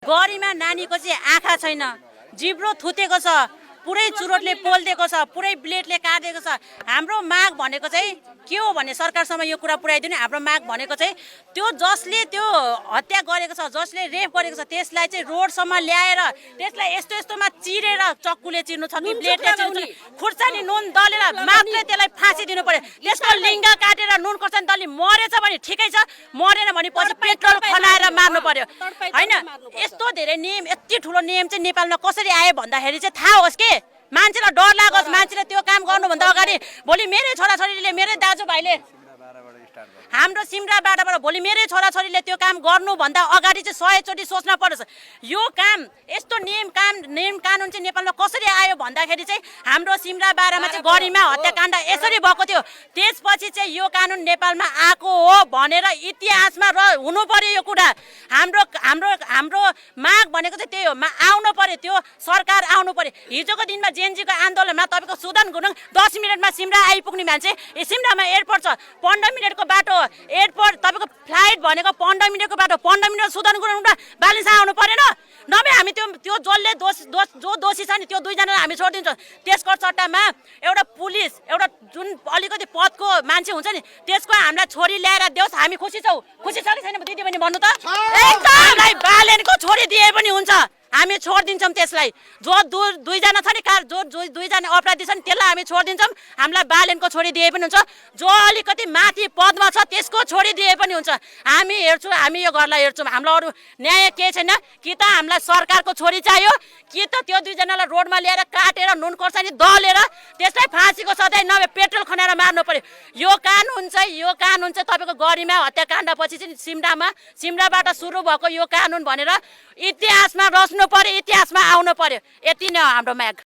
गरिमा नानीको चाहिँ आँखा छैन, जिब्रो थुतेको छ, पुरै चुरोटले पोल्दिएको छ, पुरै ब्लेडले काटेको छ। हाम्रो माग भनेको चाहिँ के हो भने सरकारसम्म यो कुरा पुर्याइदिनु। हाम्रो माग भनेको चाहिँ त्यो जसले त्यो हत्या गरेको छ, जसले रेप गरेको छ, त्यसलाई चाहिँ रोडसम्म ल्याएर त्यसलाई यस्तो यस्तोमा चिरेर चक्कुले चिर्नु छ कि ब्लेडले चिर्नु छ, खुर्सानी नुन दलेर मात्रै त्यसलाई फाँसी दिनु पर्यो। त्यसको लिङ्ग काटेर नुन खुर्सानी दली मरेछ भने ठिकै छ, मरेन भने पछि पेट्रोल खनाएर मार्नु पर्यो हैन। यस्तो धेरै नियम, यति ठुलो नियम चाहिँ नेपालमा कसरी आयो भन्दाखेरि चाहिँ थाहा होस् के, मान्छेलाई डर लागोस्। मान्छेले त्यो काम गर्नुभन्दा अगाडि भोलि मेरै छोराछोरीले, मेरै दाजुभाइले, हाम्रो सिमराबाटबाट भोलि मेरै छोराछोरीले त्यो काम गर्नुभन्दा अगाडि चाहिँ 100 चोटि सोच्न पर्छ। यो काम यस्तो नियम कानुन चाहिँ नेपालमा कसरी आयो भन्दाखेरि चाहिँ हाम्रो सिमराबारमा चाहिँ गरिमा हत्याकाण्ड यसरी भएको थियो। त्यसपछि चाहिँ यो कानुन नेपालमा आएको हो भनेर इतिहासमा हुनु पर्यो यो कुरा। हाम्रो हाम्रो हाम्रो माग भनेको चाहिँ त्यही हो, आउनु पर्यो, त्यो सरकार आउनु पर्यो। हिजोको दिनमा जेएनजीको आन्दोलनमा तपाईँको सुदन गुरुङ 10 मिनटमा सिमरा आइपुग्ने मान्छे, सिमरामा एयरपोर्ट छ, 15 मिनटको बाटो एयरपोर्ट, तपाईँको फ्लाइट भनेको 15 मिनटको बाटो, 15 मिनट सुदन गुरुङ र बालिसा आउनु परेन। नभए हामी त्यो जसले जो दोषी छ नि त्यो दुईजनालाई हामी छोडिदिन्छौँ। त्यसको सट्टामा एउटा पुलिस, एउटा जुन अलिकति पदको मान्छे हुन्छ नि त्यसको हामीलाई छोरी ल्याएर देओस्, हामी खुसी छौँ। खुसी छ कि छैन दिदी बहिनी भन्नु त? एकदम बालेनको छोरी दिए पनि हुन्छ, हामी छोडिदिन्छौँ त्यसलाई। जो दुईजना छ नि जो दुईजना अपराधी छ नि त्यसलाई हामी छोडिदिन्छौँ। हामीलाई बालेनको छोरी दिए पनि हुन्छ, जो अलिकति माथि पदमा छ त्यसको छोरी दिए पनि हुन्छ। हामी हेर्छौँ, हामी यो घरलाई हेर्छौँ। हामीलाई अरू न्याय केही छैन, कि त हामीलाई सरकारको छोरी चाहियो, कि त त्यो दुईजनालाई रोडमा ल्याएर काटेर नुन खोर्सानी दलेर त्यसलाई फाँसीको सजाय नभए पेट्रोल खनाएर मार्नु पर्यो। यो कानुन चाहिँ तपाईँको गरिमा हत्याकाण्डपछि चाहिँ सिमराबाट सुरु भएको यो कानुन भनेर इतिहासमा रच्नु पर्यो, इतिहासमा आउनु पर्यो। यति नै हो हाम्रो माग।